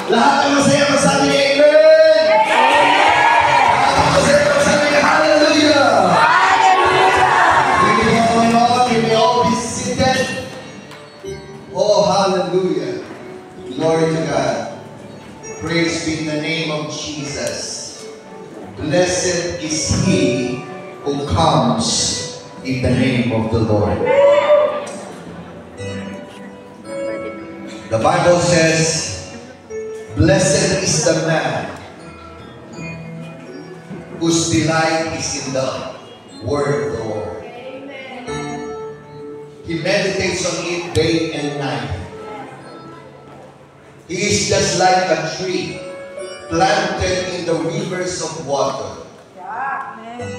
Lahat ng masaya masabi niya, amen! Lahat ng masaya masabi niya, hallelujah! You may all be seated. Oh, hallelujah. Glory to God. Praise be in the name of Jesus. Blessed is he who comes in the name of the Lord. The Bible says, blessed is the man whose delight is in the word of the Lord. He meditates on it day and night. He is just like a tree planted in the rivers of water,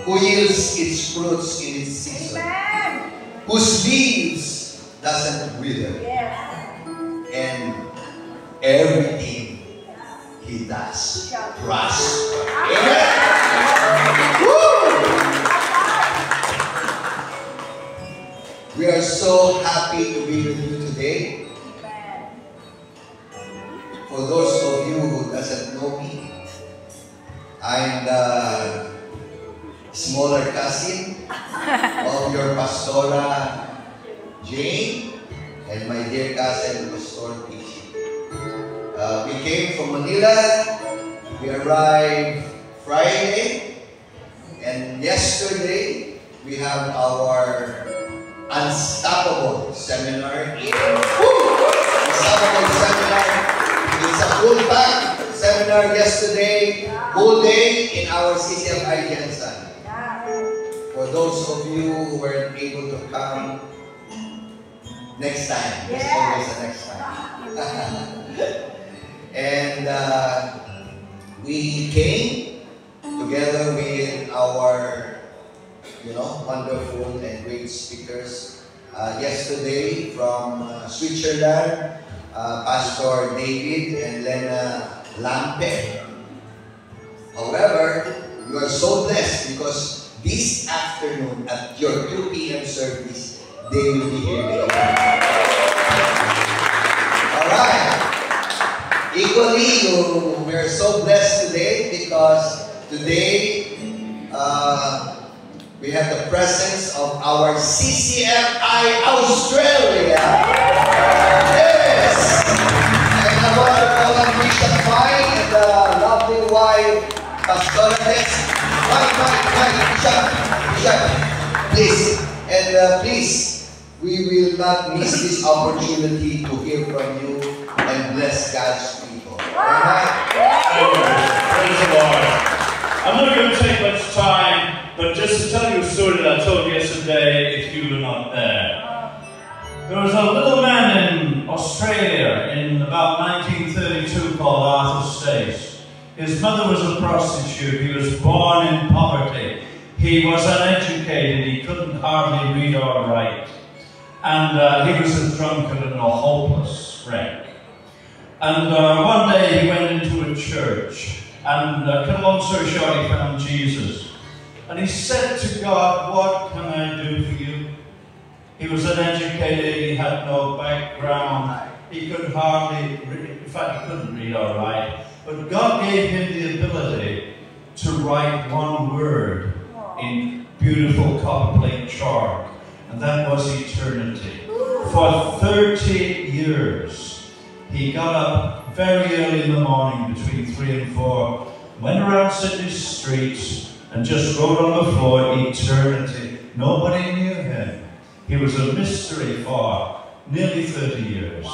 who yields its fruits in its season, whose leaves doesn't wither, and everything he does prospers. Amen. We are so happy to be with you today. For those of you who doesn't know me, I'm the smaller cousin of your Pastora Jane and my dear cousin Pastor Pichi. We came from Manila. We arrived Friday, and yesterday we have our Unstoppable Seminar. Unstoppable Seminar. It's a full-pack seminar yesterday, whole day in our CCFI Jensen. For those of you who weren't able to come, next time. There's always a next time. And we came together with our, wonderful and great speakers. Yesterday from Switzerland, Pastor David and Lena Lampe. However, you are so blessed because this afternoon at your 2 p.m. service, they will be here with you. Alright. Equally, we are so blessed today because today we have the presence of our CCFI Australia. Yes! And I want to call on Bishop Mike and the lovely wife, Pastor Bishop, please. And please, we will not miss this opportunity to hear from you and bless God's people. Amen? Praise the Lord. I'm not going to take much time, but just to tell you a story that I told yesterday if you were not there. There was a little man in Australia in about 1932 called Arthur Stace. His mother was a prostitute. He was born in poverty. He was uneducated. He couldn't hardly read or write. And he was a drunkard and a hopeless wreck. And one day he went into a church. And cut a long story short, he found Jesus. And he said to God, what can I do for you? He was uneducated, he had no background, he could hardly read, in fact he couldn't read or write. But God gave him the ability to write one word in beautiful copper plate chalk, and that was eternity. For 30 years, he got up very early in the morning, between 3 and 4, went around Sydney's streets and just wrote on the floor, eternity. Nobody knew him. He was a mystery for nearly 30 years.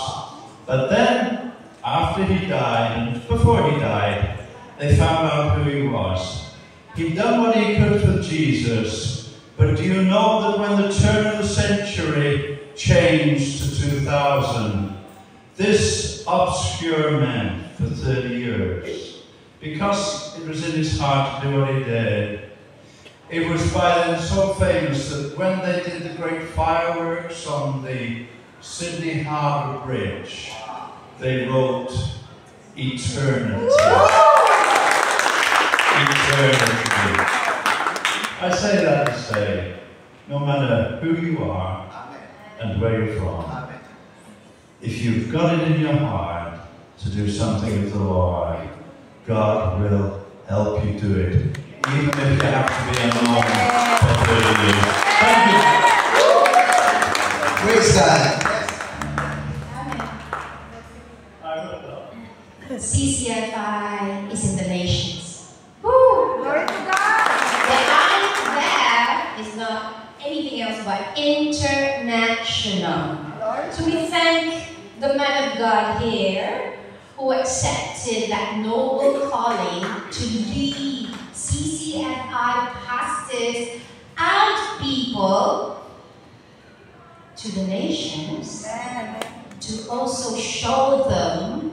But then, after he died, and before he died, they found out who he was. He'd done what he could for Jesus, but do you know that when the turn of the century changed to 2000, this obscure man for 30 years, because it was in his heart to do what he did, it was by then so famous that when they did the great fireworks on the Sydney Harbour Bridge, they wrote eternity. Eternity. I say that to say, no matter who you are and where you're from, if you've got it in your heart to do something with the Lord, God will help you do it, even if you have to be alone for 30 years. Thank you. Praise God. CCFI is in the nations. Woo! Glory to God! The I there is not anything else but international. So we thank the man of God here who accepted that noble calling to lead CCFI pastors and people to the nations to also show them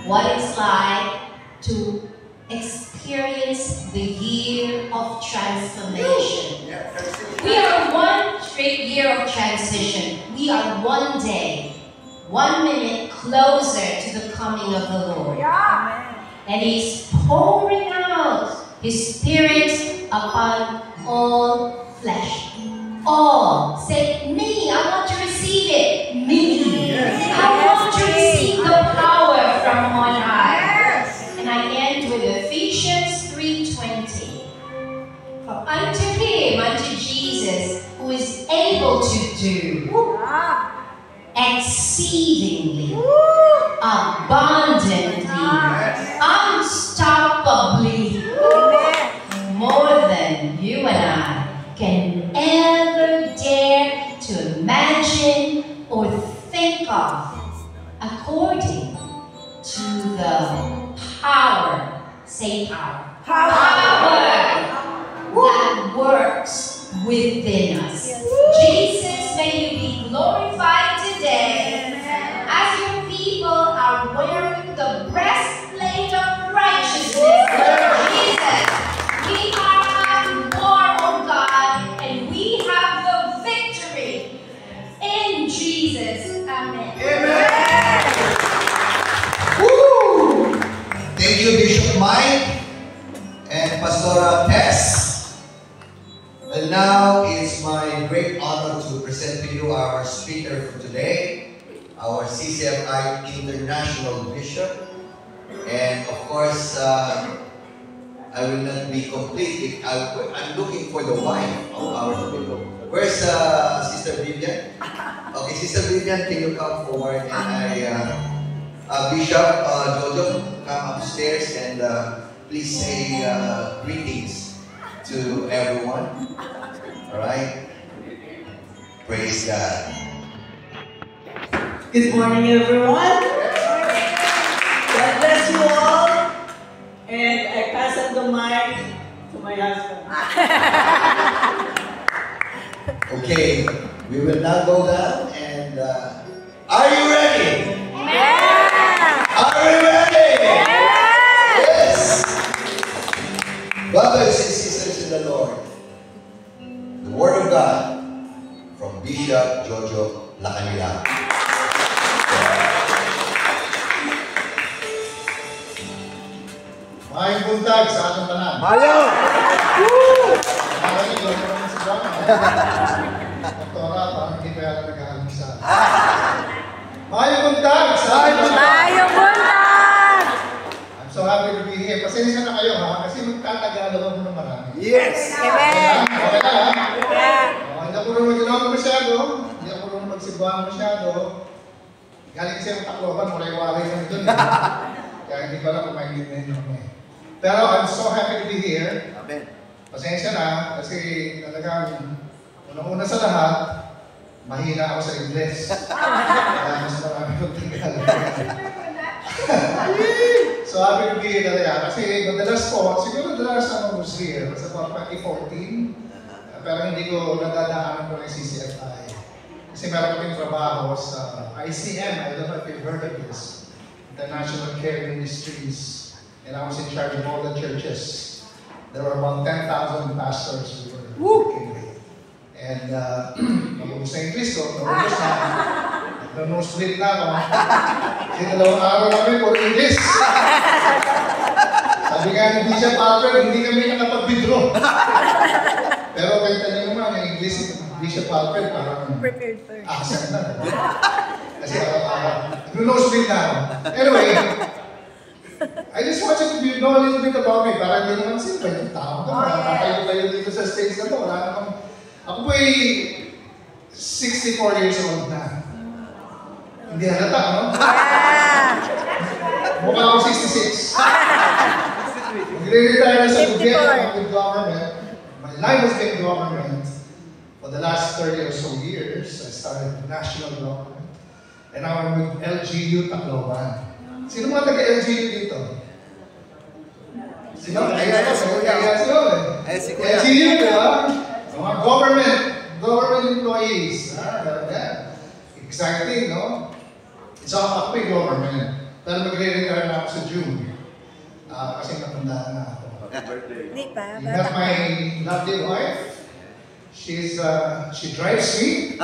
what it's like to experience the year of transformation. We are one straight year of transition. We are one day, 1 minute closer to the coming of the Lord. And He's pouring out His Spirit upon all flesh. All. Say, me. I want to receive it. Me. I want to receive the power from on high. And I end with Ephesians 3:20. For unto Him, unto Jesus, who is able to do exceedingly, abundantly, unstoppably, more than you and I can ever dare to imagine or think of, according to the power, say power, power that works within us. Jesus, may you be glorified today as your people are wearing the breastplate of righteousness. Jesus, we are at war, oh God, and we have the victory in Jesus. Amen. Amen. Woo! Thank you, Bishop Mike and Pastora Tess. And now it's my great honor to present to you our speaker for today, our CCFI International Bishop. And of course, I will not be complete if I'm looking for the wife of our people. Where's Sister Vivian? Okay, Sister Vivian, can you come forward? And Bishop Jojo, come upstairs and please say greetings to everyone. All right? Praise God. Good morning, everyone. God bless you all. And I pass on the mic to my husband. Okay, we will now go down and are you ready? Yeah! Are we ready? Yes! Brothers and sisters in the Lord, the Word of God from Bishop Jojo Lacanila. Maayong buntag sa ating tanan. Mayo! Maraming lang naman sa drama. Doktora, parang hindi pa yata nag-aalisa. Maayong buntag sa ating tanan. Mayo buntag! I'm so happy to be here. Pasensya na kayo ha, kasi magtatagalaw mo ng marami. Yes! Amen! Okay na ha? Yeah! Hindi ako rin mag-ginawa masyado. Hindi ako rin magsibuhan masyado. Galing kasi yung Tacloban, waray-waray kami dun. Kaya hindi ko alam kung maintindihan nyo kami. Pero I'm so happy to be here. Amen! Pasensya na, kasi talagang unang-una sa lahat, mahina ako sa Ingles. Kaya mas marami kong So happy to be here talaga. Kasi madalas po, siguro the last time I was here was about 2014. Pero hindi ko nadadaanan ko ng CCFI. Kasi meron kaming trabaho sa ICM. I don't know if you've heard of this. International Care Ministries. And I was in charge of all the churches. There were about 10,000 pastors we were working with. And nabubos na yung Kristo, nabubos na. Nag-no-split na ako. Kasi 2 araw namin, puro English. Sabi nga ni Bishop Alfred, hindi kami nakapag-withdraw. Pero kahit tanong naman, ang English ni Bishop Alfred, parang accent na. Kasi no-split na ako. Anyway, I just want you to know a little bit about me. Para hindi naman sila yung tao. Tayo dito sa stage na to. Wala namang... Ako po ay 64 years old na. Hindi halata, no? Mukha ako 66. Magre-retire na sa gobyerno with government. My life has been government for the last 30 or so years. I started national government. And now I'm with LGU Tacloban. Sino mga taga-LGU dito? Sino? Ayan, sino? LGU, di ba? Mga government employees. Exciting, no? It's all ako government. Pero magre-retire na ako sa June. Kasi natandaan na ako. You met my lovely wife. She drives me.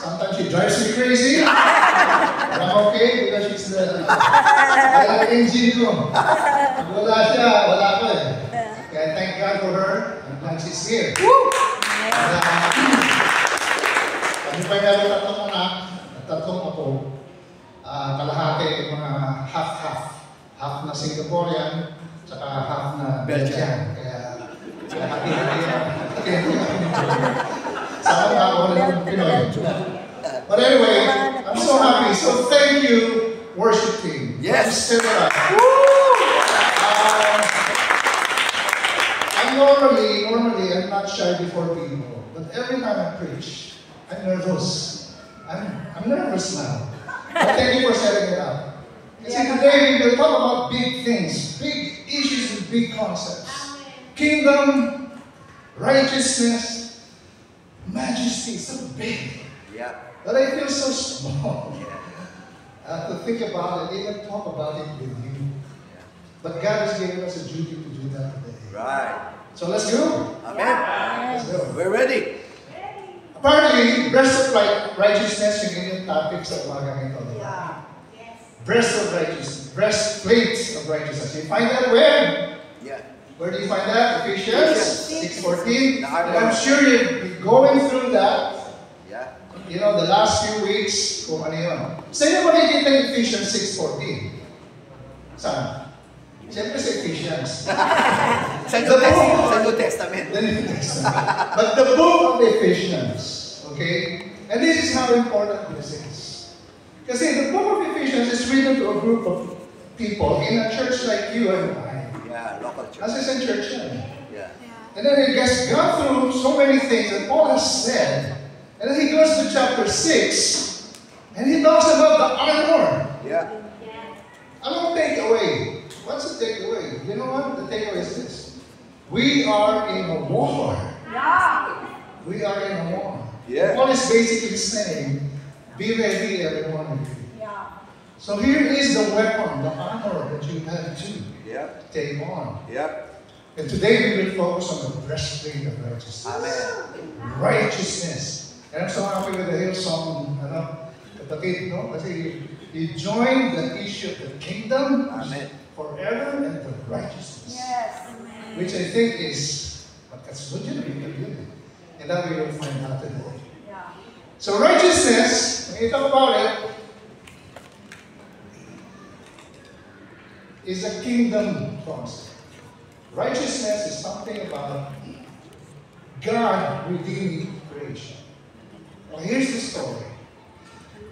Sometimes she drives me crazy. But I'm okay because she's the engine ko. Pag wala siya, wala ko eh. Kaya thank God for her. I'm glad she's here. Kami pa meron tatlong anak, tatlong ako. Kalahati mga half-half. Half na Singaporean, tsaka half na Belgian. Kaya sama nga ako rin Pinoy. But anyway, I'm so happy. So thank you, worship team. Yes. Normally, I'm not shy before people. But every time I preach, I'm nervous. I'm nervous now. But thank you for setting it up. See, today we will talk about big things, big issues and big concepts. Kingdom, righteousness, majesty, so big. Yeah. But I feel so small to think about it, even talk about it with you. But God has given us a duty to do that today. Right. So let's go. Amen. Let's go. We're ready. Apparently, breast of righteousness yung topic sa umaga ito. Yeah. Breast of righteousness, breastplate of righteousness. You find that where? Yeah. Where do you find that? Ephesians 6:14. The I'm sure you've been going through that. Yeah. You know, the last few weeks, kung ano yun. Saan yung makikita yung Ephesians 6:14? Saan? Siyempre sa Ephesians. Sa New Testament. The New Testament. But the book of Ephesians, okay? And this is how important this is. Kasi the book of Ephesians is written to a group of people in a church like you and I. Yeah, local church. As is in church yan. Yeah. And then he has gone through so many things that Paul has said. And then he goes to chapter 6, and he talks about the armor. Yeah. Ano ang takeaway? What's the takeaway? You know what? The takeaway is this. We are in a war. We are in a war. Yeah. Paul is basically saying, be ready, everyone of you. So here is the weapon, the armor that you have to take on. Yep. And today we will focus on the breastplate of righteousness. Amen. Righteousness. And I'm so happy with the Hillsong, kapatid, no? Kasi you join the issue of the kingdom Amen. forever and the righteousness. Yes. Which I think is magkasunod yun, and that we will find out today. Yeah. So righteousness, when you talk about it, is a kingdom concept. Righteousness is something about God redeeming creation. Now here's the story.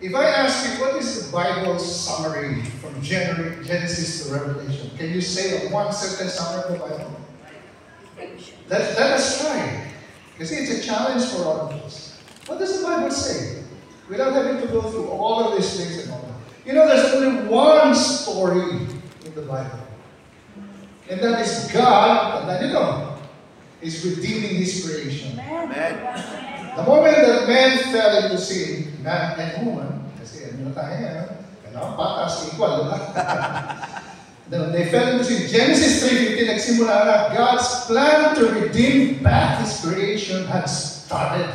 If I ask you, what is the Bible's summary from Genesis to Revelation? Can you say a one-sentence summary of the Bible? Let us try. You see, it's a challenge for all of us. What does the Bible say? Without having to go through all of these things and all that. You know, there's only one story in the Bible. And that is God, and you know, is redeeming His creation. Amen. The moment that man fell into sin, man and woman, kasi ano tayo yan, patas, equal, diba? Then they fell into sin. Genesis 3:15, nagsimula na, God's plan to redeem back His creation had started.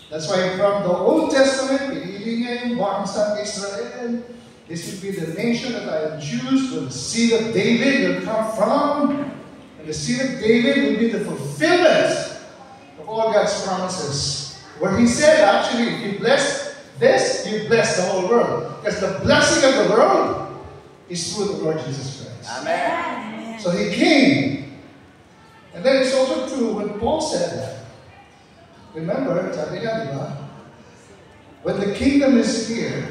That's why from the Old Testament, pinili niya yung bangsang Israel. This will be the nation that I have choose, where the seed of David will come from. And the seed of David will be the fulfillment of all God's promises. Where He said, actually, if you bless this, you bless the whole world. Because the blessing of the world is through the Lord Jesus Christ. Amen. So He came. And then it's also true when Paul said that. Remember, sabi niya, di ba? When the kingdom is here,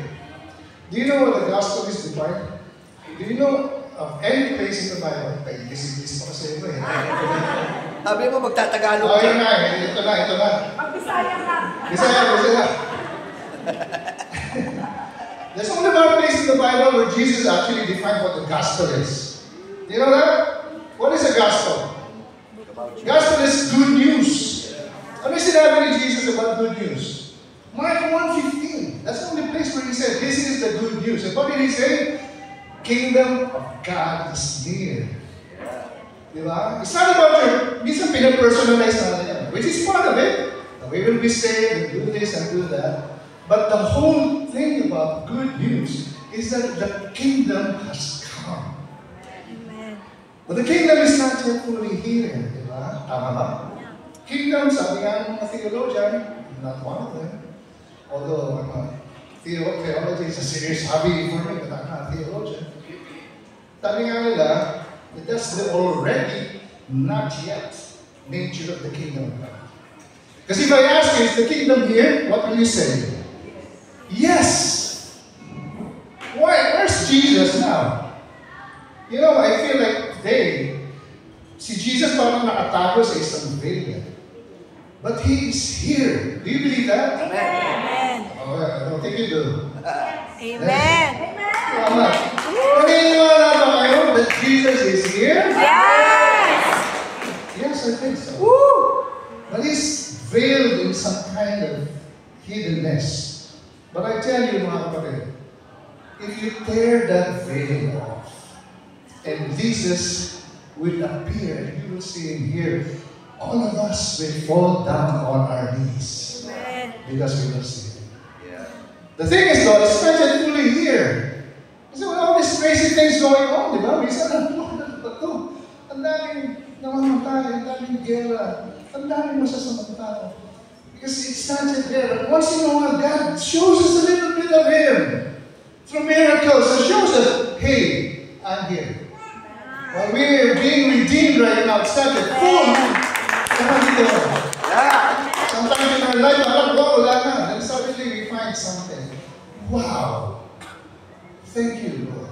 do you know what the gospel is defined? Do you know of any place in the Bible? Ay, this pa kasi ito eh. Sabi mo, magtatagalog Oh, ka. yun na. Ito na. Magbisaya ka. Bisaya. There's only one place in the Bible where Jesus actually defined what the gospel is. Do you know that? What is a gospel? Gospel is good news. Ano yung sinabi ni Jesus about good news? Mark 1:15. That's the only place where He said, this is the good news. And what did He say? Kingdom of God is near. Diba? It's not about your, minsan pinapersonalize natin yan, which is part of it. We will be saved, and do this and do that. But the whole thing about good news is that the kingdom has come. Amen. But the kingdom is not yet fully here. Diba? Tama ba? Kingdom, sabi nga ng mga theologian, not one of them. Although, theology is a serious hobby for me, but I'm not a theologian. Sabi nga nila, that's the already, not yet, nature of the kingdom of God. Because if I ask you, is the kingdom here? What will you say? Yes! Why? Where's Jesus now? You know, I feel like si Jesus parang nakatago sa isang veil. But He is here. Do you believe that? Amen. Oh, I don't think you do. Amen. Tama. Naniniwala ba kayo that Jesus is here? Yes. Yes, I think so. But He's veiled in some kind of hiddenness. But I tell you, mga kapatid, if you tear that veil off, and Jesus will appear, and you will see Him here, all of us will fall down on our knees. Amen. Because we will see Him. The thing is, though, it's not yet fully here. Kasi with all these crazy things going on, di ba? Minsan, ang daming namamatay, ang daming gera, ang daming masasamang tao. Because it's not yet there. But once in a while, God shows us a little bit of Him. Through miracles, and shows us, hey, I'm here. While we're being redeemed right now, it's not yet full. Sometimes in our life, wala na. Then suddenly we find something. Wow. Thank you, Lord.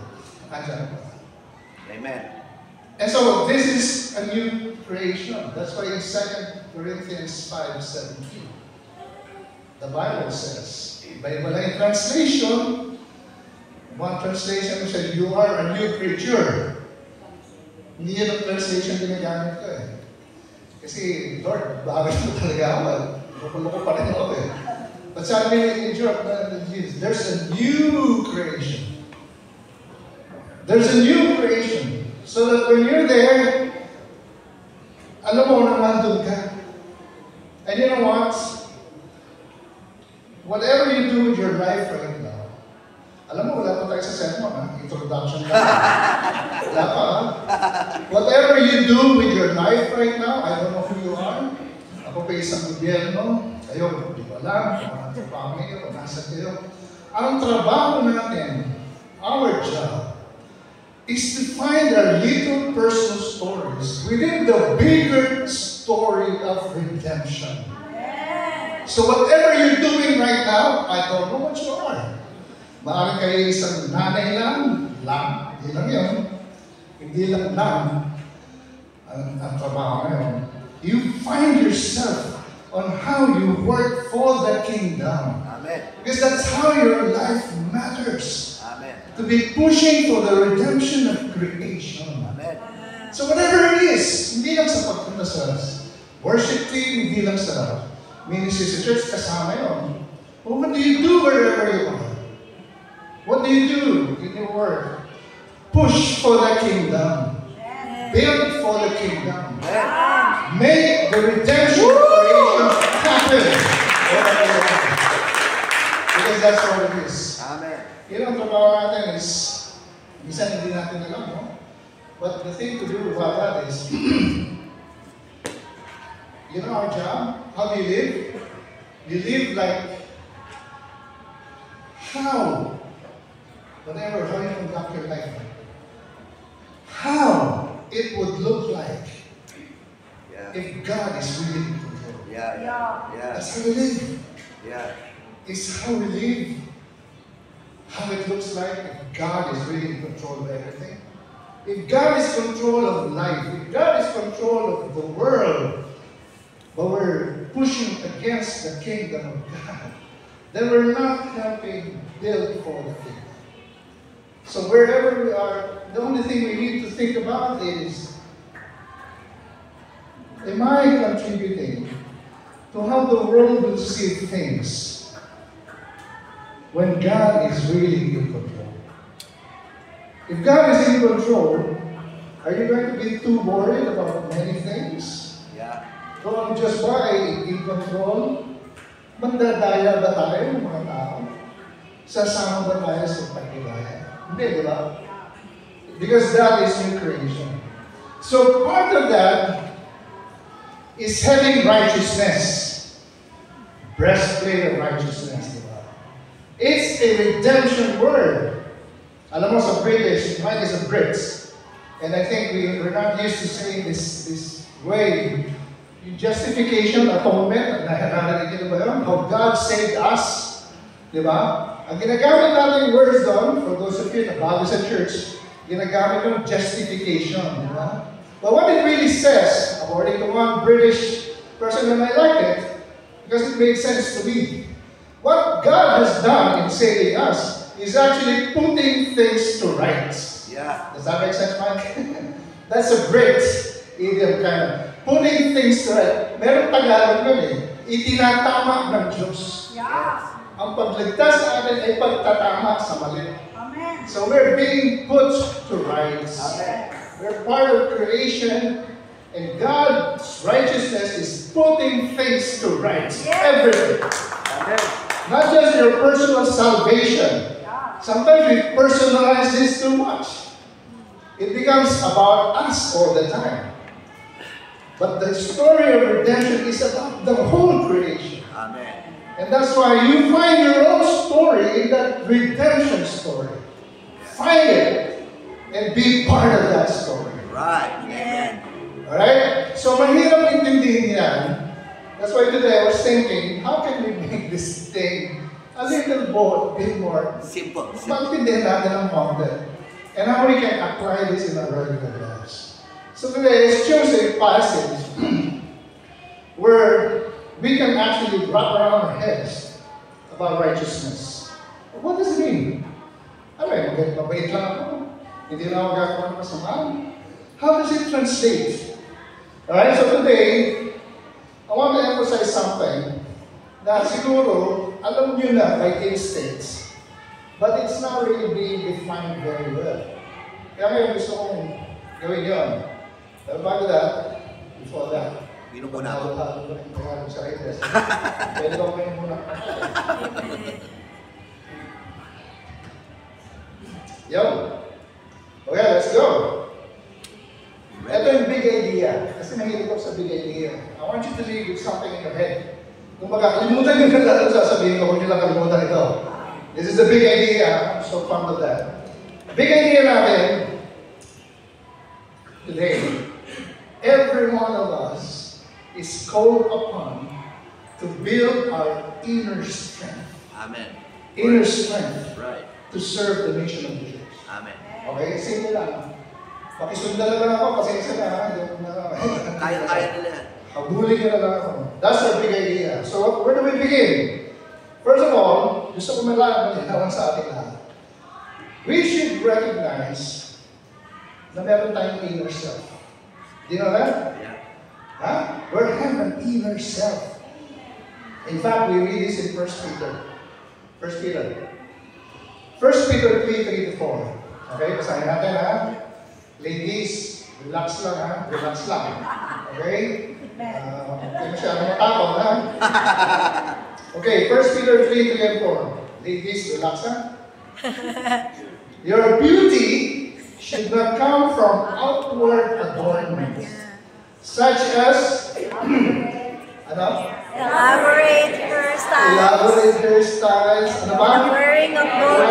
Amen. And so this is a new creation. That's why in 2 Corinthians 5:17, the Bible says, Bible translation, one translation says, you are a new creature. Hindi yun ang translation ginagamit ko eh. Kasi, Lord, bakit mo talaga ako? Loko-loko pa rin ako eh. But sabi in Europe, there's a new creation. There's a new creation. So that when you're there, alam mo na nandun ka. And you know what? Whatever you do with your life right now, alam mo, wala pa tayo sa sermon, ha? Introduction lang. Wala pa, ha? Whatever you do with your life right now, I don't know who you are. Ako pa isang gobyerno. Kayo, hindi ko alam. Kung trabaho kayo, kung nasa kayo. Ang trabaho natin, our job, is to find our little personal stories within the bigger story of redemption. So whatever you're doing right now, I don't know what you are. Maaari kayo isang nanay lang, hindi lang yun. Hindi lang ang trabaho ngayon. You find yourself on how you work for the kingdom. Amen. Because that's how your life matters. Amen. To be pushing for the redemption of creation. Amen. So whatever it is, hindi lang sa pagpunta sa worship team, hindi lang sa ministry sa church, kasama yun. But what do you do wherever you are? What do you do in your work? Push for the kingdom. Build for the kingdom. Make the redemption of creation happen. Because that's what it is. Amen. Yun ang trabaho natin is, minsan hindi natin alam, no? But the thing to do about that is, you know our job? How do you live? You live like, how you conduct your life. it would look like Yeah. if God is really in control. Yeah. Yeah. That's how we live. Yeah. It's how we live. How it looks like if God is really in control of everything. If God is control of life, if God is control of the world, but we're pushing against the kingdom of God, then we're not helping build for the kingdom. So wherever we are, the only thing we need to think about is, am I contributing to how the world will see things when God is really in control? If God is in control, are you going to be too worried about many things? Yeah. Kung ang Diyos ba ay in control, magdadaya ba tayo mga tao? Sasama ba tayo sa pagkilaya? Hindi, di ba? Because that is new creation. So part of that is having righteousness. Breastplate of righteousness, di ba? It's a redemption word. Alam mo sa British, mine is a Brits. And I think we're not used to saying this way. Justification, atonement, narinig niyo ba yun? How God saved us. Di ba? Ang ginagamit natin words doon, for those of you na bago sa church, ginagamit yung justification. Di ba? But what it really says, according to one British person, and I like it, because it made sense to me. What God has done in saving us is actually putting things to rights. Yeah. Does that make sense, Mike? That's a great idiom kind of. Putting things to right. Meron Tagalog nun eh. Itinatama ng Diyos. Yeah. Ang pagligtas sa atin ay pagtatama sa mali. Amen. So we're being put to rights. Amen. We're part of creation, and God's righteousness is putting things to rights. Yes. Everything. Amen. Not just your personal salvation. Yeah. Sometimes we personalize this too much. It becomes about us all the time. But the story of redemption is about the whole creation. Amen. And that's why you find your own story in that redemption story. Find it and be part of that story. Right. Amen. Alright? So mahirap intindihin yan. That's why today I was thinking, how can we make this thing a little bit more Simple. maintindihan natin ang content? And how we can apply this in our regular lives. So today, let's choose a passage where we can actually wrap around our heads about righteousness. What does it mean? Mabait lang ako. Hindi na ako gagawa ng kasamaan. How does it translate? Alright, so today, I want to emphasize something na siguro, alam nyo na by instincts, but it's not really being defined very well. Kaya ngayon gusto kong gawin yun. Pero bago that, before that, Bino muna ako. halo-halo na yung Tagalog sa Reyes. Pwede ba kayo muna? Yo! Okay, let's go! Ito yung big idea. Kasi mahilig ako sa big idea. I want you to leave with something in your head. Kung baga, kalimutan nyo na lahat sasabihin ko, huwag nyo lang kalimutan ito. This is the big idea. I'm so fond of that. Big idea natin today. Every one of us is called upon to build our inner strength. Amen. Inner strength Right. to serve the mission of the church. Amen. Okay? Simple lang. Pakisundan na lang ako kasi isa na. Kaya nila yan. Habulin ka na lang ako. That's our big idea. So, where do we begin? First of all, gusto ko malalaman sa ating lahat. We should recognize na meron tayong inner self. Do you know that? Yeah. Huh? We have an inner self. In fact, we read this in 1 Peter. 1 Peter. 1 Peter 3:3-4. Okay, basahin natin ha. Ladies, relax lang ha. Relax lang. Okay? Hindi masyadong matakot ha. Okay, 1 Peter 3:3-4. Ladies, relax ha. Your beauty should not come from outward adornments, such as Elaborate hairstyles. elaborate hairstyles, Wearing of gold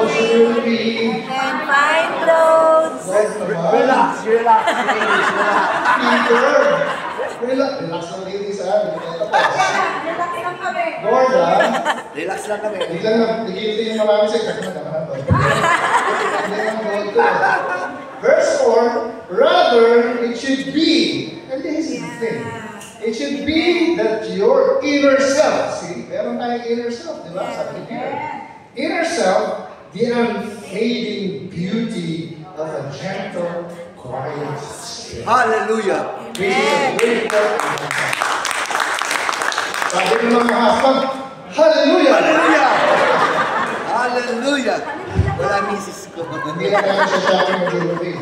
jewelry. And fine clothes. Relax. Relax, ladies, relax. Peter! Relax lang ladies ha. Relax lang kami. Gordon, Relax lang kami. biglang nagigilty yung marami sa kasi nagkakaroon to. Hindi lang gold to. Verse 4, rather it should be, and this is the thing, it should be that your inner self, see, meron tayong inner self, di ba? Sabi ni Peter. Inner self, the unfading beauty of a gentle, quiet spirit. Hallelujah. Which is a very important. Sabi ng mga husband, hallelujah! Hallelujah. Hallelujah. Wala misis ko. Hindi na kaya siya shopping ng jewelry.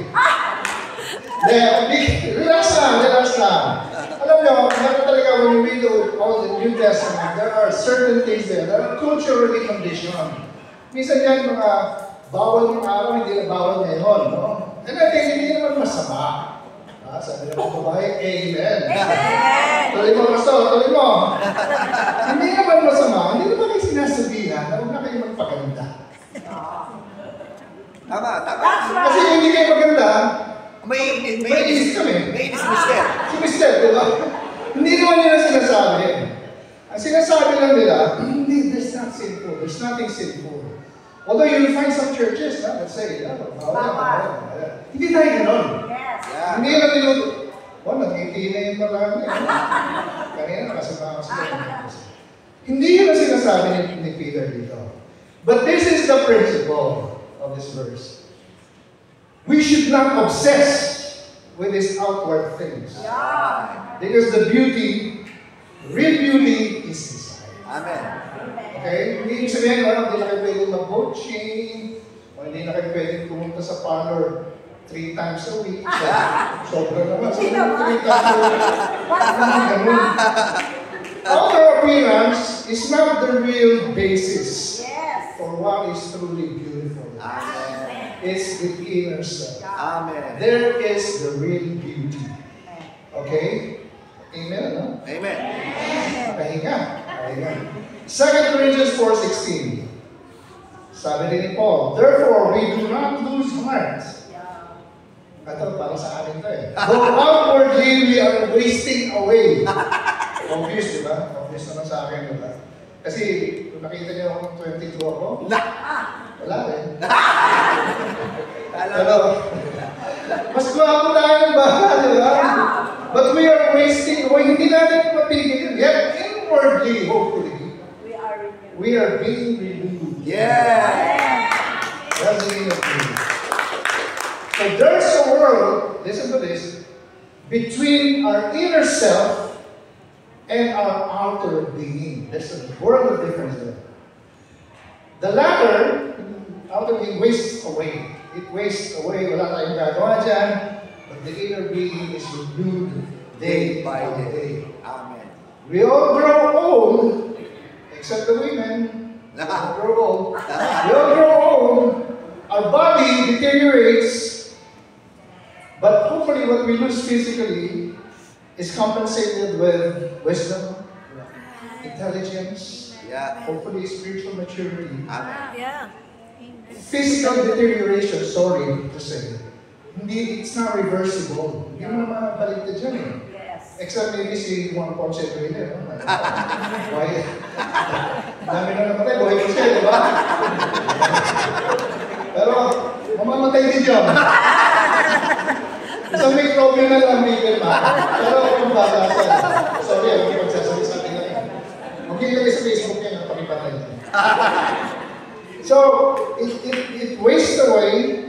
Relax lang. Alam nyo, meron talaga when you read all the New Testament, there are certain things there that are culturally conditioned. Minsan yan, mga bawal yung araw, hindi na bawal ngayon, no? And I think hindi naman masama. Sabi ng mga babae, amen. Tuloy mo, pastor, tuloy mo. Hindi naman masama, hindi naman kayo sinasabihan na huwag na kayo magpaganda. Tama. Kasi kung hindi kayo maganda, May inis kami. May inis, mister. Si Mister, di ba? Hindi naman nila sinasabi. Ang sinasabi lang nila, hindi, there's not sinful. There's nothing sinful. Although you'll find some churches, let's say, bawal. Hindi tayo ganon. Yeah. Hindi na niluto. Nag-iti na yung marami. Kanina nakasama ako sila. Hindi yun ang sinasabi ni Peter dito. But this is the principle of this verse. We should not obsess with these outward things. Because the real beauty is inside. Amen. Okay? Hindi yung sabihin, hindi na kayo pwedeng mag-coaching, o hindi na kayo pwedeng pumunta sa parlor 3 times a week. Sobra naman. 3 times a week. Outer appearance is not the real basis for what is truly beautiful. Amen. It's the inner self. Amen. There is the real beauty. Okay? Amen, no? Amen. Pahinga. 2 Corinthians 4:16. Sabi rin ni Paul, therefore, we do not lose heart. Ito, para sa akin ito eh. Though outwardly, we are wasting away. Obvious, di ba? Obvious naman sa akin, di ba? Kasi, kung nakita niyo akong 22 ako, wala rin. Pero, mas gwapo tayo ng baha, di ba? But we are wasting away. Hindi natin mapigil yun. Yet, inwardly, hopefully, we are being renewed. Yeah. That's the inner beauty. So there's a world, listen to this, between our inner self and our outer being. There's a world of difference there. The latter, outer being, wastes away. It wastes away. Wala tayong gagawa dyan. But the inner being is renewed day by day. Amen. We all grow old, except the women. We all grow old. We all grow old. Our body deteriorates. But hopefully what we lose physically is compensated with wisdom, intelligence, hopefully spiritual maturity. Amen. Physical deterioration, sorry to say, it's not reversible. Hindi mo naman mabalik na dyan eh. Except maybe si Juan Ponce Duele, no? Why? Dami na namatay, buhay ko siya, di ba? Pero, mamamatay din dyan. Isang microbial na lang, Miguel pa. Pero, kung bata siya. Sorry, huwag yung magsasabi sa akin na yan. Huwag yung ilagay sa Facebook yan, napakipatay niya. So, it wastes away,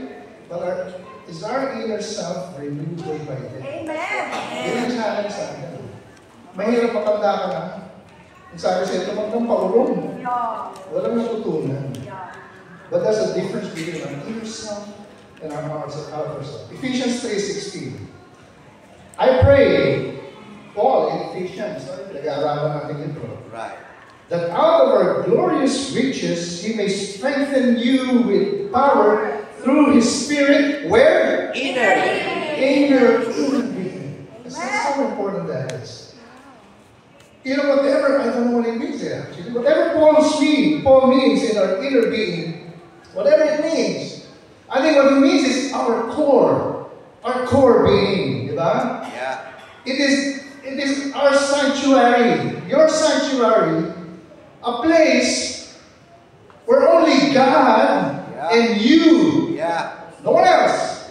but is our inner self renewed day by day? Amen. Yun ang challenge sa akin. Mahirap matanda ka na. Ang sabi sa'yo, tumagdang paulong. Walang natutunan. But there's a difference between our inner self and our outer self. Ephesians 3:16. I pray, Paul in Ephesians, nag-aaralan natin ito. Right. That out of our glorious riches, He may strengthen you with power through His Spirit, where? Inner. In your inner being. That's how important that is. You know, whatever, I don't know what it means there actually, whatever Paul means in our inner being, whatever it means, I think what it means is our core, our core being, di ba? Yeah. It is our sanctuary, your sanctuary, a place where only God and you, Yeah. no one else,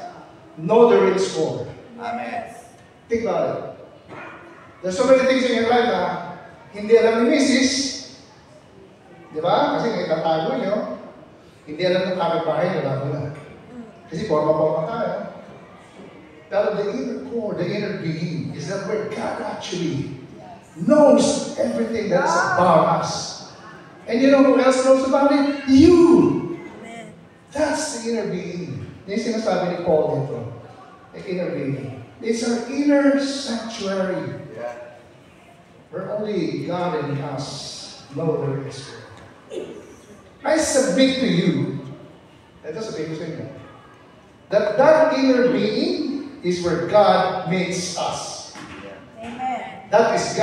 know the real score. Amen. Think about it. There's so many things in your life na hindi alam ni Mrs. Di ba? Kasi may tatago nyo. Hindi alam ng kapitbahay, wala mo na. Kasi forma tayo. Pero the inner core, the inner being, is that where God actually knows everything that's about us. And you know who else knows about it? You! That's the inner being. Yung sinasabi ni Paul dito. The inner being. It's our inner sanctuary. Yeah. Where only God and us know the real score. I submit to you, ito sabihin ko sa inyo, that inner being is where God meets us. Amen. That is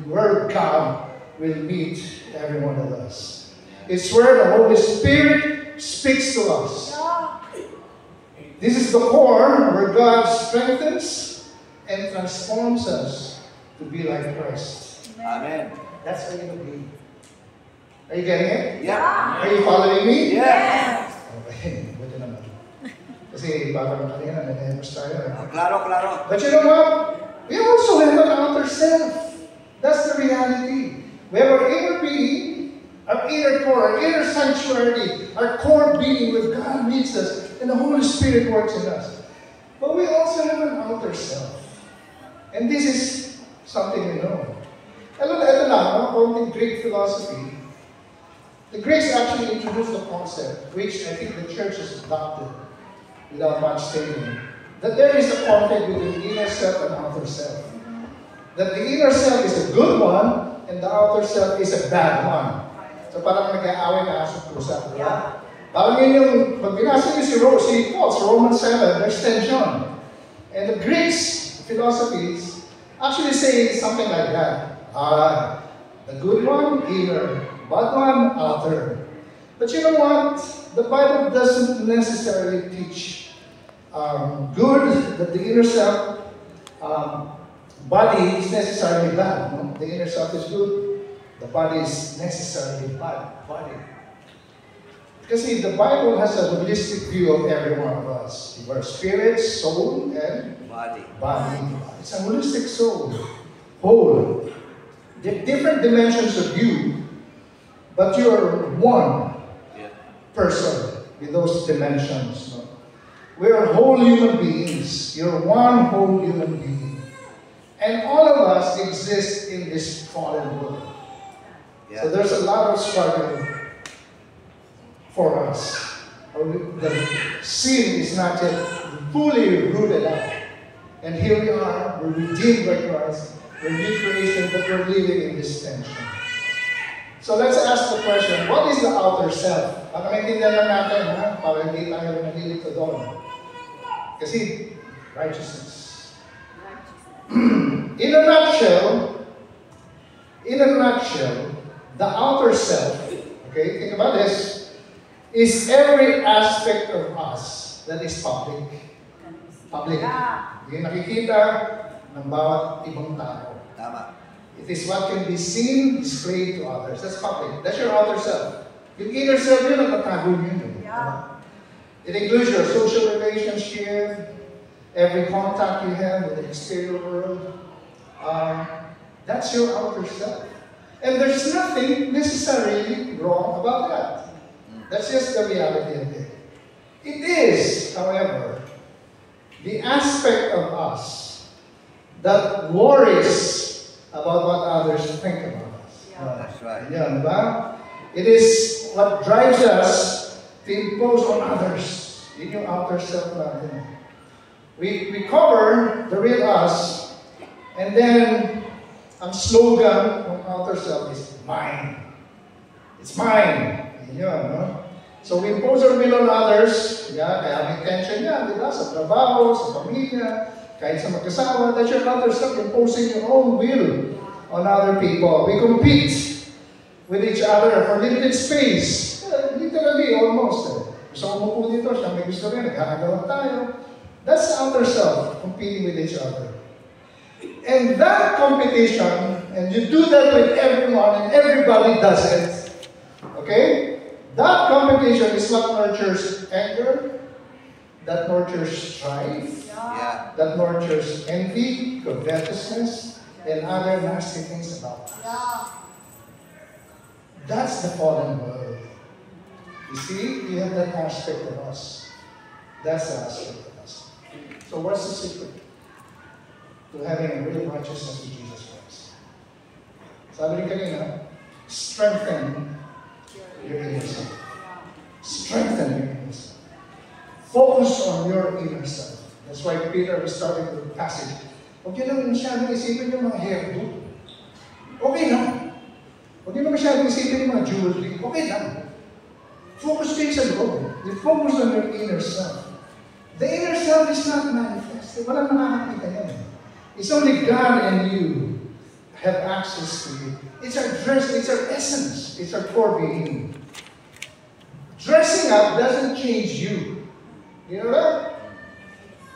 where God will meet every one of us. It's where the Holy Spirit speaks to us. This is the core where God strengthens and transforms us to be like Christ. Amen. That's how you be. Are you getting it? Yeah. Are you following me? Yes. Okay, buti naman. Kasi parang kanina, nag-emos tayo. Klaro, klaro. But you know what? We also have an outer self. That's the reality. We have our inner being, our inner core, our inner sanctuary, our core being where God meets us and the Holy Spirit works in us. But we also have an outer self. And this is something we know. Ito lang, konting Greek philosophy. The Greeks actually introduced the concept, which I think the church has adopted without much stating, that there is a conflict between inner self and outer self. That the inner self is a good one, and the outer self is a bad one. So parang nag-aaway na aso pusa. Yeah. Parang yun yung, pag binasa niyo si Paul, sa Romans 7, there's tension. And the Greeks, philosophies, actually say something like that. The good one, inner. Bad one, outer. But you know what? The Bible doesn't necessarily teach good, that the inner self, body is necessarily bad. No? The inner self is good, the body is necessarily bad. Body. Because see, the Bible has a holistic view of every one of us. We're spirit, soul, and Body. It's a holistic soul, whole. The different dimensions of you, but you're one person with those dimensions. No? We are whole human beings. You're one whole human being. And all of us exist in this fallen world. Yeah. So there's a lot of struggle for us. The sin is not yet fully rooted out. And here we are, we're redeemed by Christ, we're new creation, but we're living in this tension. So let's ask the question, what is the outer self? Para maintindihan lang natin, ha? Para hindi tayo nalilito doon. Kasi, righteousness. In a nutshell, the outer self, okay, think about this, is every aspect of us that is public. Public. Yung nakikita ng bawat ibang tao. Tama. It is what can be seen, displayed to others. That's public. That's your outer self. Yung inner self yun, natatago yun. Yeah. It includes your social relationship, every contact you have with the exterior world. That's your outer self. And there's nothing necessarily wrong about that. That's just the reality of it. It is, however, the aspect of us that worries about what others think about us. That's right. Yan, diba? It is what drives us to impose on others. In your outer self natin. We cover the real us, and then ang slogan ng outer self is mine. It's mine. Yan, no? So we impose our will on others. Yeah, kaya may tension yan, di ba? Sa trabaho, sa pamilya, kahit sa mag-asawa, that's your outer self imposing your own will on other people. We compete with each other for limited space. Literally, almost. Gusto ko umupo dito, siya may gusto rin, nagkakagawa tayo. That's the outer self competing with each other. And that competition, and you do that with everyone, and everybody does it, okay? That competition is what nurtures anger, that nurtures strife, Yeah. that nurtures envy, covetousness, and other nasty things about us. That's the fallen world. You see, we have that aspect of us. That's the aspect of us. So what's the secret to having a real righteousness with Jesus Christ? Sabi rin kanina, strengthen your inner self. Strengthen your inner self. Focus on your inner self. That's why Peter was starting the passage. Huwag nyo lang masyadong isipin yung mga hairdo. Okay lang. Huwag nyo lang masyadong isipin yung mga jewelry. Okay lang. Focus kayo sa loob. You focus on your inner self. The inner self is not manifest. Walang nakakakita yan. It's only God and you have access to it. It's our dress, it's our essence, it's our core being. Dressing up doesn't change you. You know that?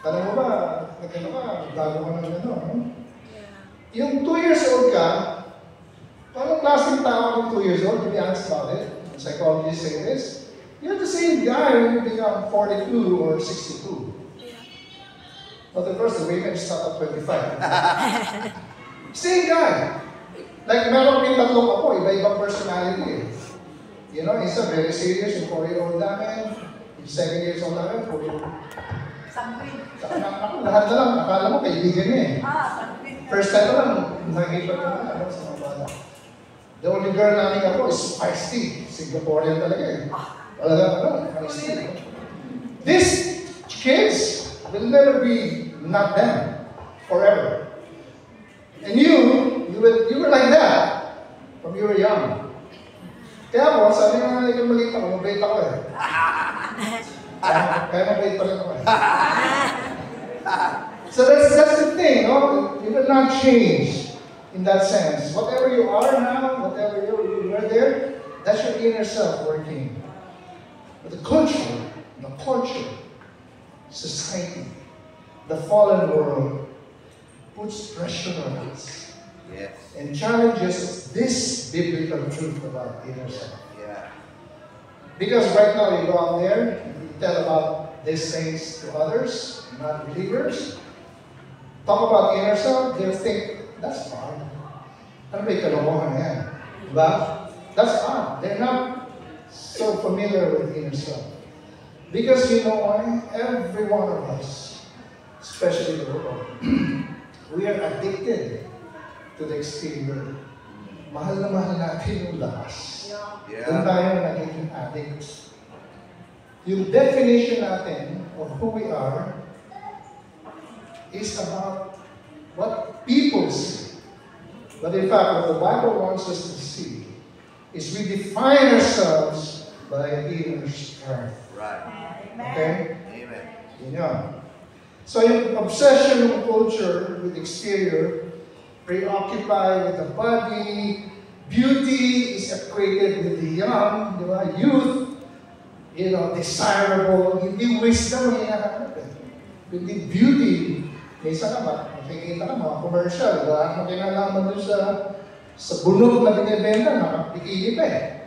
Alam mo ba, bago ka ng no? Yung 2 years old ka, parang klaseng tao ng 2 years old, to be honest about it. Psychologists say this. You're the same guy when you become 42 or 62. But of course, the women stop at 25. Same guy. Like, meron kami tatlong ako, iba-ibang personality. You know, isa very serious, yung 4-year-old namin. Yung 7 years old namin, 4-year-old. Ako, lahat na lang, akala mo kaibigan niya eh. First time lang, nakikita ko na sa mga bata. The only girl namin ako is feisty. Singaporean talaga eh. Feisty. These kids will never be not them forever. And you were like that from you were young. Kaya ako, sabi nga ikaw maliit ako, mabait ako eh. Kaya mabait pa rin ako eh. So that's the thing, no? You will not change. In that sense, whatever you are now, whatever you were there, that's your inner self working. But the culture, society, the fallen world puts pressure on us. Yes. And challenges this biblical truth about inner self. Yeah. Because right now you go out there and you tell about these things to others, not believers, talk about inner self, they'll think, that's fine. Ano ba yung kalokohan na yan? Diba? That's fine. They're not so familiar with inner self. Because you know why? Every one of us, especially the world, we are addicted to the exterior. Mahal na mahal natin yung labas. Doon tayo nagiging addicts. Yung definition natin of who we are is about what people see. But in fact, what the Bible wants us to see is we define ourselves by inner strength. Right. Okay? Amen. Yun yun. So yung obsession ng culture with exterior, preoccupied with the body, beauty is equated with the young, di ba? Youth, you know, desirable, hindi wisdom ang hinahanap eh. Hindi beauty. Minsan naman, makikita ka mga commercial, wala kang kinalaman doon sa bunot na binibenta, nakapikili pa eh.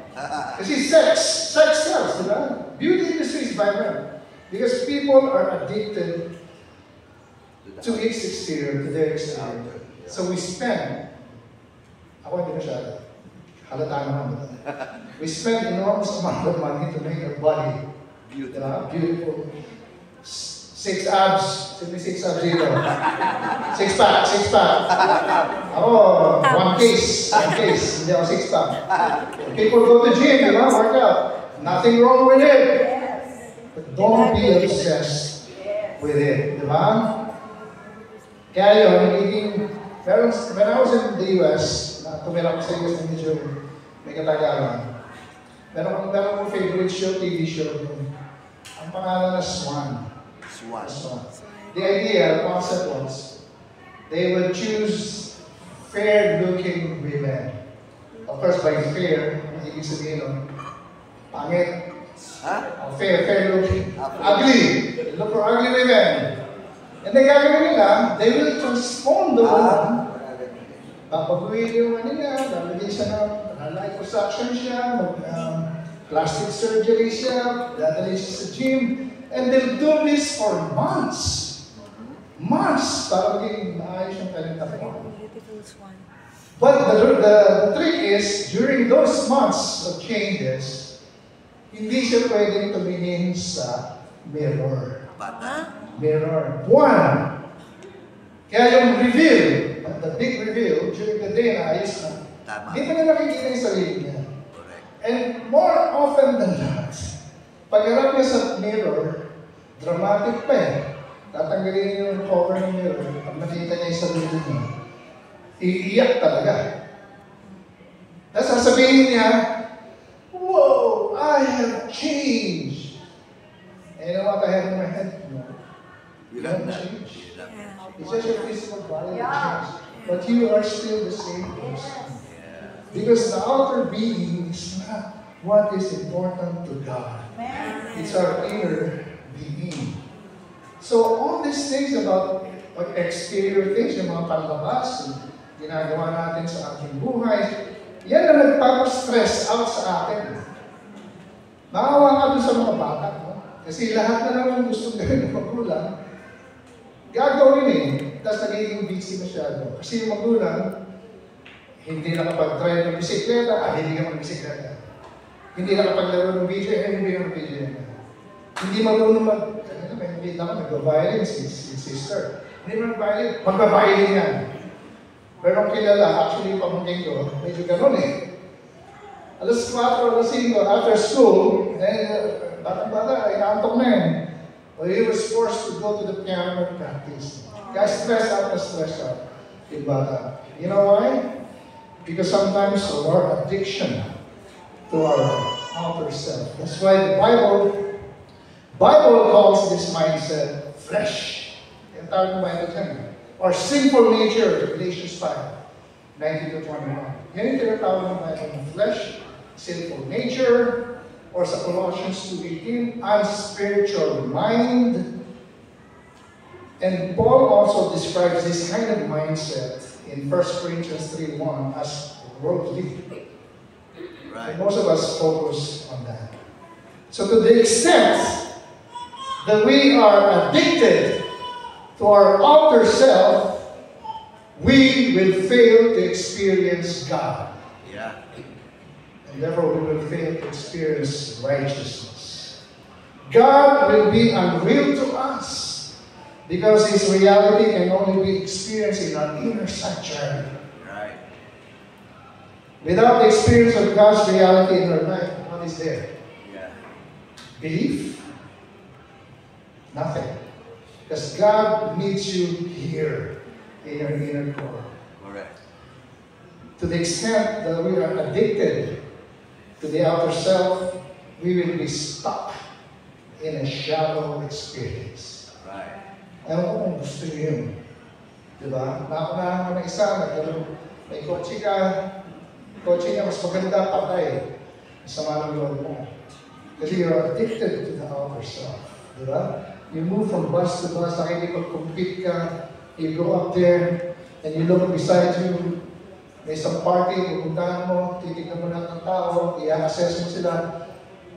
Kasi sex sells, di ba? Beauty industry is vibrant because people are addicted to its exterior, to their exterior. So we spend, ako hindi masyado, halata naman. We spend enormous amount of money to make our body beautiful. 6 abs. Sino may 6 abs dito? 6 pack. Ako, 1 case. Hindi ako 6 pack. People go to gym, di ba? Work out. Nothing wrong with it. But don't be obsessed with it. Di ba? Kaya yun, when I was in the US, tumira ko sa US na medyo may katagalan. Meron akong favorite show, TV show. Ang pangalan na Swan. The idea, the concept was, they would choose fair-looking women. Of course, by fair, ibig sabihin nun, pangit. Fair-looking. Ugly. Look for ugly women. And then gagawin nila, they will transform the woman. Papaguhin yung ano niya, lalagay siya ng liposuction siya, plastic surgery siya, dadalhin siya sa gym, and they'll do this for months. Months para maging maayos yung kanyang katawan. But the trick is, during those months of changes, hindi siya pwedeng tumingin sa mirror. Mirror. One. Kaya yung reveal, the big reveal, during the day na ayos na, hindi pa niya nakikita yung sarili niya. And more often than not, pag-harap niya sa mirror, dramatic pa eh. Tatanggalin niya yung cover ng mirror, pag nakita niya yung sarili niya, iiyak talaga. Tapos sasabihin niya, "Whoa, I have changed." And you know what I have in my head? No. You haven't changed. It's just your physical body that changed. But you are still the same person. Because the outer being is not what is important to God. It's our inner being. So all these things about exterior things, yung mga panlabas, ginagawa natin sa ating buhay, yan ang nagpapastress out sa atin. Maawa ka doon sa mga bata, no? Kasi lahat na naman gusto gawin ng magulang, gagawin eh. Tapos nagiging busy masyado. Kasi yung magulang, hindi nakapag-drive ng bisikleta, hindi ka mag-bisikleta. Hindi nakapaglaro ng video, hindi ka mag-video. Hindi marunong may lang nag-violin si sister. Hindi mo nag-violin, mag-violin yan. Pero kilala, actually yung pamangkin ko, medyo ganun eh. Alas 4, alas 5, after school, batang-bata, inaantok na yun. Well, he was forced to go to the piano practice. Kaya stress out. Yung bata. You know why? Because sometimes of our addiction to our outer self. That's why the Bible calls this mindset flesh. Yung tawag ng Bible dyan. Or sinful nature, Galatians 5, 19-21. Yan yung tinatawag ng Bible ng flesh, sinful nature, or sa Colossians 2:18, unspiritual mind. And Paul also describes this kind of mindset in 1 Corinthians 3:1 as worldly. Right. Most of us focus on that. So to the extent that we are addicted to our outer self, we will fail to experience God. Yeah. And therefore we will fail to experience righteousness. God will be unreal to us because His reality can only be experienced in our inner sanctuary. Right. Without the experience of God's reality in our life, what is there? Yeah. Belief? Nothing. Because God meets you here in your inner core. Correct. To the extent that we are addicted to the outer self, we will be stuck in a shallow experience. Right. Ewan ko kung gusto niyo yun. Diba? Nakunahan mo na isa, may kotse ka, kotse niya mas maganda pa tayo. Masama ng loob mo. Kasi you're addicted to the outer self. Diba? You move from bus to bus, nakikipag-compete ka, you go up there, and you look beside you, may isang party, pupuntahan mo, titignan mo lang ng tao, i-assess mo sila.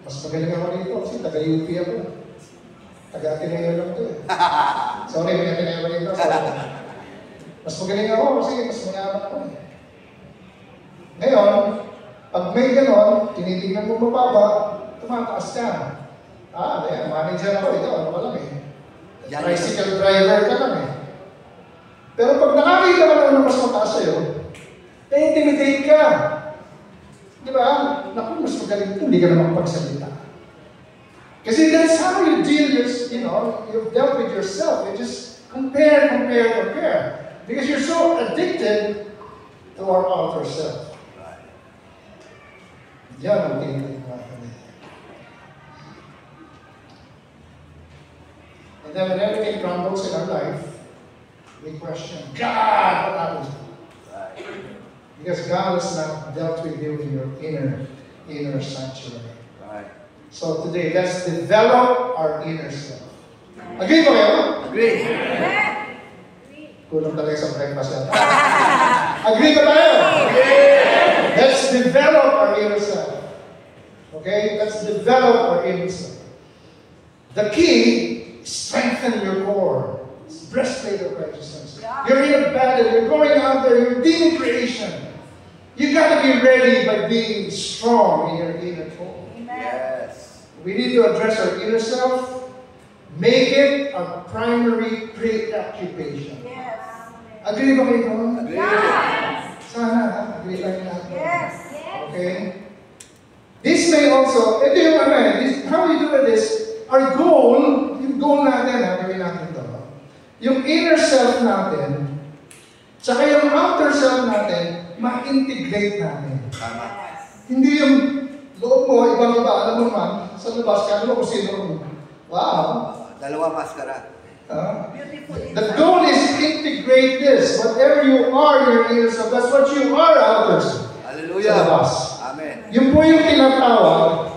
Mas magaling ako dito kasi taga-UP ako. Taga-Ateneo lang ito eh. Sorry, may Ateneo ba dito? Mas magaling ako kasi mas mayaman ako eh. Ngayon, pag may ganon, tinitignan mo mababa, tumataas ka. Manager ako ito, ano ka lang eh. Tricycle driver ka lang eh. Pero pag nakakita ka naman ng mas mataas sa'yo, na-intimidate ka. Di ba? Naku, mas magaling ito, hindi ka na makapagsalita. Kasi that's how you deal with, you've dealt with yourself. You just compare. Because you're so addicted to our outer self. Yan ang tingin natin. And then when everything crumbles in our life, we question, God, what happened? Because God has not dealt with you in your inner sanctuary. Right. So today, let's develop our inner self. Agree ba kayo? Agree. Kulang talaga sa breakfast yan. Agree ba tayo? Let's develop our inner self. Okay? Let's develop our inner self. The key, strengthen your core. It's breastplate of righteousness. You're in a battle. You're going out there. You're dealing creation. You got to be ready by being strong in your inner core. Yes. We need to address our inner self. Make it a primary preoccupation. Yes. Agree ba kayo? Yes. Sana, agree lang natin. Yes. Okay? This may also, ito yung ano how we do this, our goal, yung goal natin, gawin natin ito. Yung inner self natin, tsaka yung outer self natin, ma-integrate natin. Tama. Hindi yung loob mo, ibang-iba, alam mo naman, sa labas ka, alam mo kung sino mo. Wow! Dalawa maskara. The goal is to integrate this. Whatever you are in your inner self, that's what you are outer self. Hallelujah. Sa labas. Amen. Yun po yung tinatawag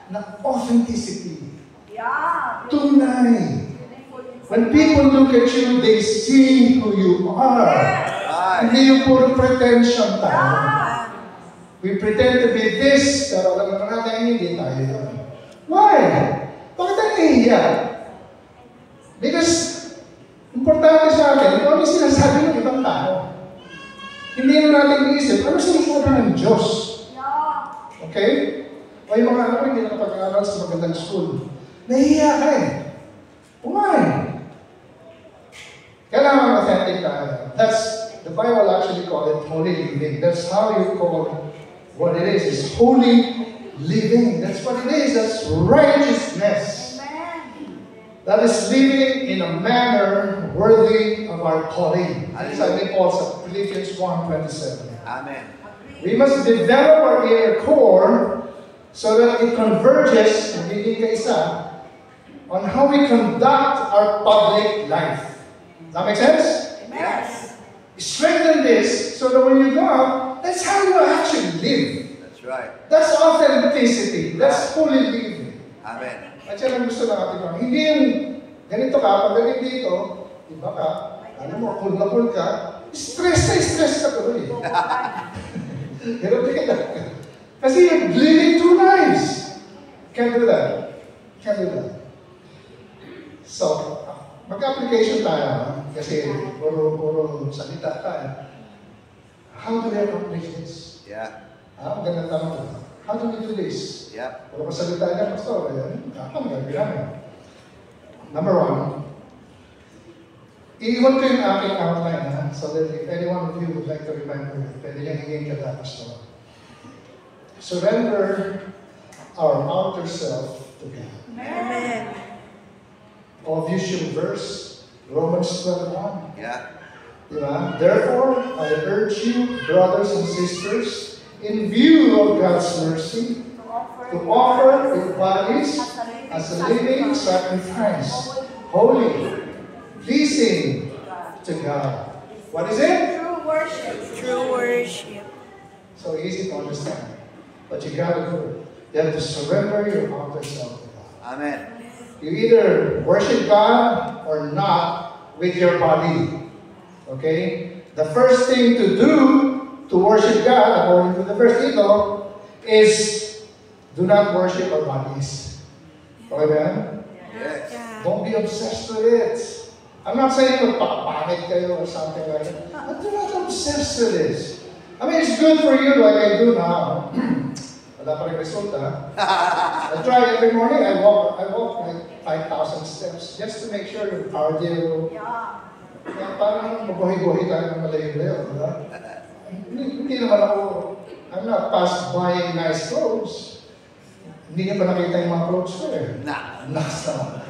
na authenticity. Yeah. Tunay. When people look at you, they see who you are. Right. Hindi yung puro pretension tayo. We pretend to be this, pero alam naman natin, hindi tayo yun. Why? Bakit tayo nahihiya? Because, importante sa atin, kung ano yung sinasabi ng ibang tao. Hindi na natin iisip, ano sinasabi ng Diyos? Okay? O yung mga anak, hindi nakapag-aaral sa magandang school. Nahihiya ka eh. Why? Kailangan authentic tayo. That's, the Bible actually call it holy living. That's how you call what it is. It's holy living. That's what it is. That's righteousness. That is living in a manner worthy of our calling. Sabi Paul sa Philippians 1:27. Amen. We must develop our inner core so that it converges, nagiging kaisa, on how we conduct our public life. Does that make sense? Yes. Strengthen this so that when you go out, that's how you actually live. That's right. That's authenticity. That's holy living. Amen. At yan ang gusto ng ating mga. Hindi yung ganito ka, pagaling dito, iba ka, alam mo, cool na cool ka, stress ka tuloy. Ganun din ka. Kasi you're living two lives. Can't do that. Can't do that. So, mag-application tayo, kasi puro salita tayo. How do we accomplish this? Yeah. Magandang tanong ko. How do we do this? Yep. Puro salita niya, Pastor. Ang gagawin namin. Number one, iiwan ko yung aking outline, so that if any one of you would like to remember, pwede niya hingin ka na, Pastor. Surrender our outer self to God. Amen. Obvious verse, Romans 12:1. Yeah. Diba? Therefore, I urge you, brothers and sisters, in view of God's mercy, to offer your bodies as a living sacrifice, holy, pleasing to God. What is it? True worship. True worship. So easy to understand. But you gotta do it. You have to surrender your outer self to God. Amen. You either worship God or not with your body. Okay? The first thing to do to worship God, according to the verse dito, is do not worship our bodies. Okay ba yan? Yes. Don't be obsessed with it. I'm not saying magpapangit kayo or something like that. But do not obsess with this. I mean, it's good for you like I do now. Wala pa rin resulta. I try every morning. I walk like 5,000 steps just to make sure your cardio. Kaya parang mabuhay-buhay tayo ng malayo-layo, diba? Hindi naman ako, I'm not past buying nice clothes. Hindi niyo pa nakita yung mga clothes ko eh. Nasa.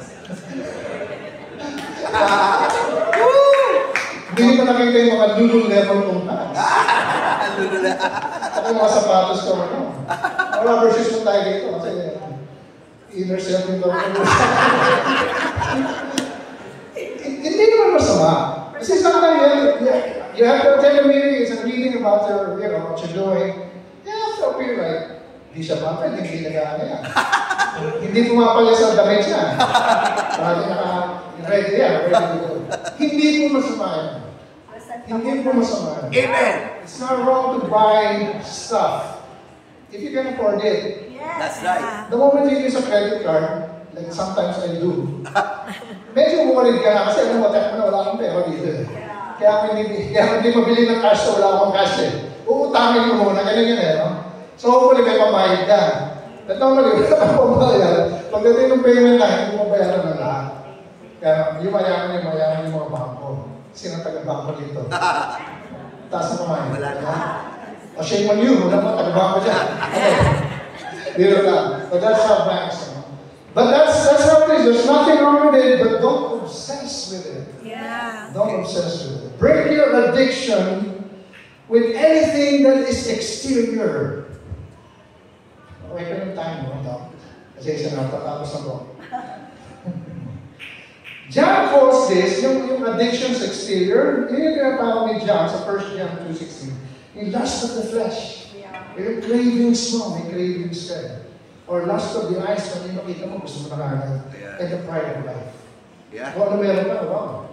Hindi niyo pa nakita yung mga Lululemon kong pants. Ako yung mga sapatos ko, ano. Mga rubber shoes mo tayo dito kasi inner self yung Hindi naman masama. Kasi sometimes you have to attend a meeting, it's a meeting about your, what you're doing. You have to appear like, hindi siya bakit, hindi nag-aano yan. Hindi pumapalya sa damit siya. Parang Ready, yeah, ready to go. Hindi po masama yan. Hindi po masama yan. Amen. It's not wrong to buy stuff if you can afford it. That's right. The moment you use a credit card, like sometimes I do, medyo worried ka na kasi ano mo, teka na wala akong pera dito eh. Kaya hindi mabili ng cash so wala akong cash eh. Uutangin mo muna, ganyan yun eh. No? So hopefully may pamayad ka. At normally, wala kang pamayad. Pagdating ng payment na, hindi mo mabayaran ng lahat. Kaya yung mayaman yung mga bangko. Sino taga-bangko dito? Taas na pamayad. Wala na. O shame on you, wala pa taga-bangko dyan. Dito ka. But that's how banks are. But that's how it is. There's nothing wrong with it, but don't obsess with it. Yeah. Don't obsess with it. Break your addiction with anything that is exterior. Okay pa yung time mo, no? Kasi isa na, tatapos na po. John calls this, yung addiction's exterior, yun yung tinatawag ni John sa 1 John 2:16. Yung lust of the flesh. Yung cravings mo, may cravings ka. Or lust of the eyes, kung yung makita mo, gusto mo nakagad. And the pride of life. Yeah. Kung ano meron ka, wow.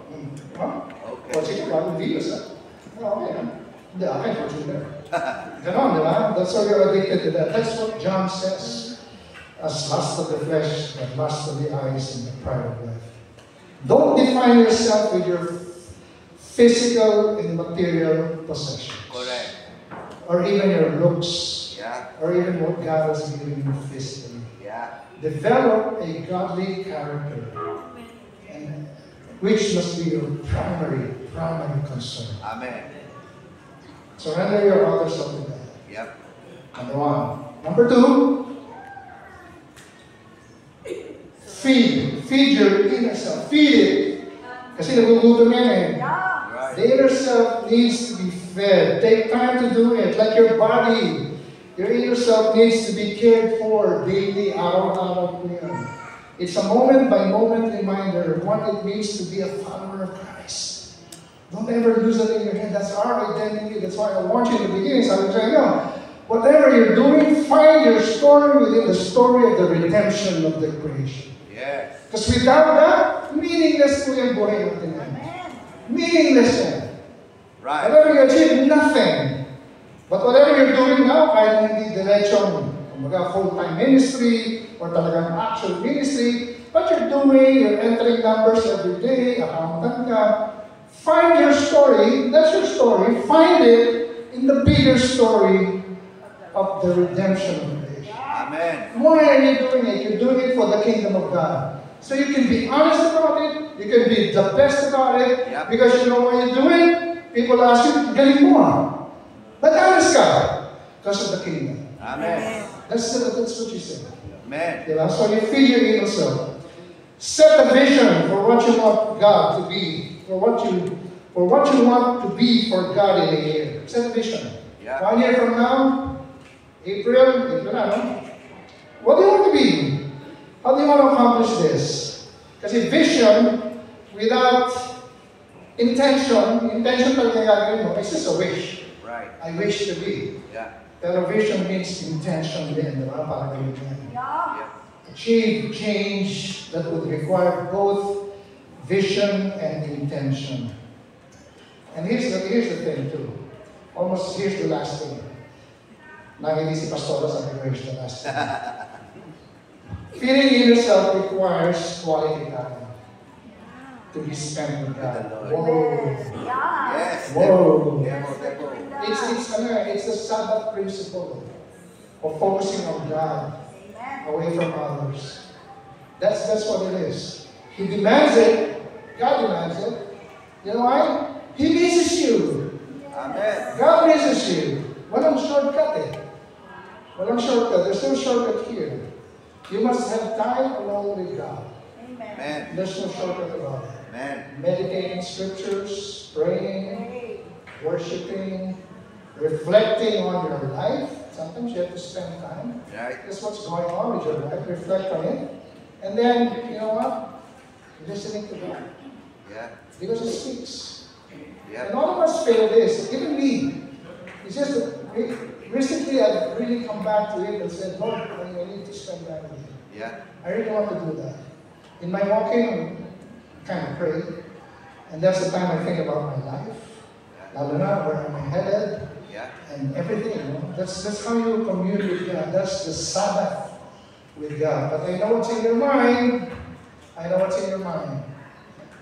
Huh? Okay. O sige, bagong videos ha. Okay ha. Hindi, akin, fortuner. Ganon, di ba? That's how you're addicted to that. That's what John says. As lust of the flesh, and lust of the eyes, and the pride of life. Don't define yourself with your physical and material possessions. Correct. Or even your looks. Yeah. Or even what God has given you physically. Yeah. Develop a godly character, and which must be your primary concern. Amen. Surrender your other self to God. Yep. Number one. Number two, feed your inner self. Feed it. Kasi nagugutom yan eh. Right. The inner self needs to be fed. Take time to do it. Like your body. Your inner self needs to be cared for daily, araw-araw po yan. It's a moment-by-moment reminder of what it means to be a follower of Christ. Don't ever lose it in your head. That's our identity. That's why I want you in the beginning. So I'm saying, no, whatever you're doing, find your story within the story of the redemption of the creation. Yes. Because without that, meaningless po yung buhay natin. Meaningless yan. Right. Whatever you achieve, nothing. But whatever you're doing now, kahit hindi diretsyon, kumbaga full-time ministry, or talagang actual ministry, what you're doing, you're entering numbers every day, accountant ka, find your story, that's your story, find it in the bigger story of the redemption of creation. Amen. Why are you doing it? You're doing it for the kingdom of God. So you can be honest about it, you can be the best about it, Yep. because you know why you do it. People ask you, galing mo ah. But honest ka, because of the kingdom. Amen. That's what you said. Amen. Diba? So you feed your inner self. Set a vision for what you want God to be, for what you want to be for God in a year. Set a vision. Yeah. 1 year from now, April na, no? What do you want to be? How do you want to accomplish this? Kasi vision without intention talaga gagawin mo, it's just a wish. Right. I wish to be. Yeah. Pero vision means intention din, di ba? Para gawin mo yan. Yeah. Achieve change that would require both vision and intention. And here's the thing too. Here's the last thing. Nakindi si Pastora sabi ko, here's the last thing. Feeding yourself requires quality time to be spent with God. Whoa. Yes. Whoa. Demo. It's the Sabbath principle of focusing on God away from others. That's what it is. He demands it. God demands it. You know why? He misses you. Amen. God misses you. Walang shortcut eh. Walang shortcut. There's no shortcut here. You must have time alone with God. Amen. There's no shortcut about it. Amen. Meditating scriptures, praying, worshiping, reflecting on your life. Sometimes you have to spend time. Right. That's what's going on with your life. Reflect on it. And then, you know what? Listening to God. Yeah. Because He speaks. Yeah. And all of us fail this. Even me. It's just that recently I've really come back to it and said, Lord, I need to spend time with you. Yeah. I really want to do that. In my walking, kind of pray. And that's the time I think about my life. Lalo na, where am I headed? Yeah. And everything, you know. That's how you commune with God. That's the Sabbath with God. But I know what's in your mind. I know what's in your mind.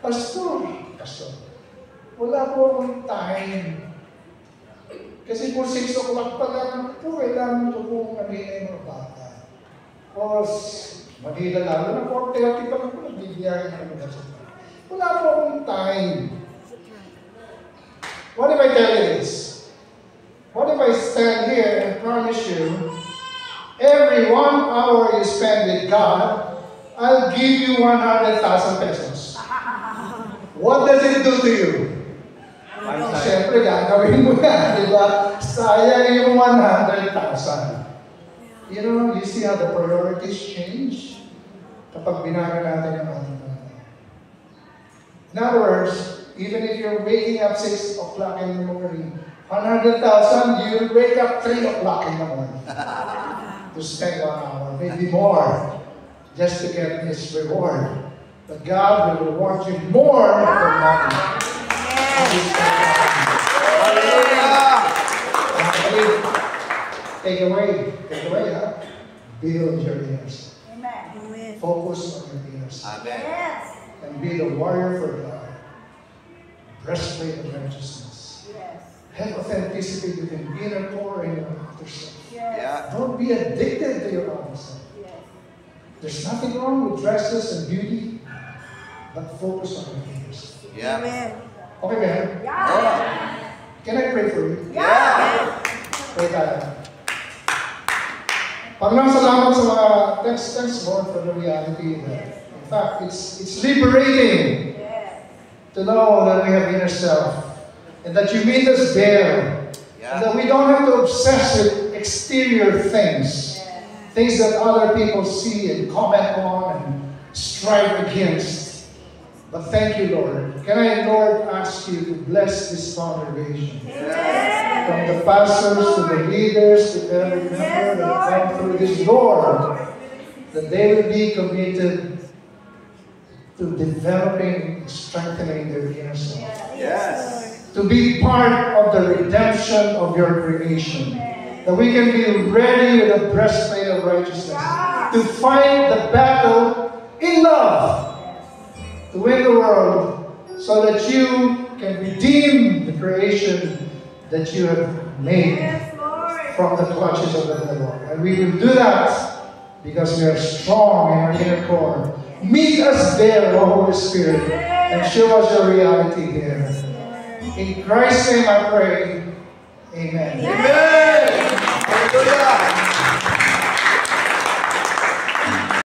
Pastor, wala po akong time. Kasi po 6 o'clock pa lang po, kailangan ko po aminin yung mga bata. Tapos, Manila lalo na 4:30 pa lang po, nagbibiyahin na kami kasi. Wala po akong time. What if I tell you this? What if I stand here and promise you, every 1 hour you spend with God, I'll give you 100,000 pesos. What does it do to you? Siyempre, gagawin mo yan, di ba? Sayang yung 100,000. You know, you see how the priorities change kapag binago natin yung ating buhay. In other words, even if you're waking up 6 o'clock in the morning, 100,000, you'll wake up 3 o'clock in the morning to spend 1 hour, maybe more, just to get this reward. But God will reward you more than money. Take away, huh? Build your ears. Amen. Focus on your ears. Amen. Yes. And be the warrior for God. Breastplate of righteousness. Yes. Have authenticity within inner core and your outer self. Yes. Yeah. Don't be addicted to your outer self. Yes. There's nothing wrong with dresses and beauty, but focus on your ears. Yeah. Amen. Okay, man? Yeah. Can I pray for you? Yeah. Pray tayo. Panginoon, salamat sa mga thanks Lord for the reality that, in fact, it's liberating to know that we have inner self and that you meet us there. And that we don't have to obsess with exterior things, things that other people see and comment on and strive against. But thank you, Lord. Can I, Lord, ask you to bless this congregation? From the pastors to the leaders to every member that come through this door, that they will be committed to developing and strengthening their inner self. Yes. To be part of the redemption of your creation. That we can be ready with a breastplate of righteousness. To fight the battle in love. To win the world so that you can redeem the creation that you have made from the clutches of the devil. And we will do that because we are strong in our inner core. Meet us there, O Holy Spirit, and show us your reality there. In Christ's name I pray. Amen.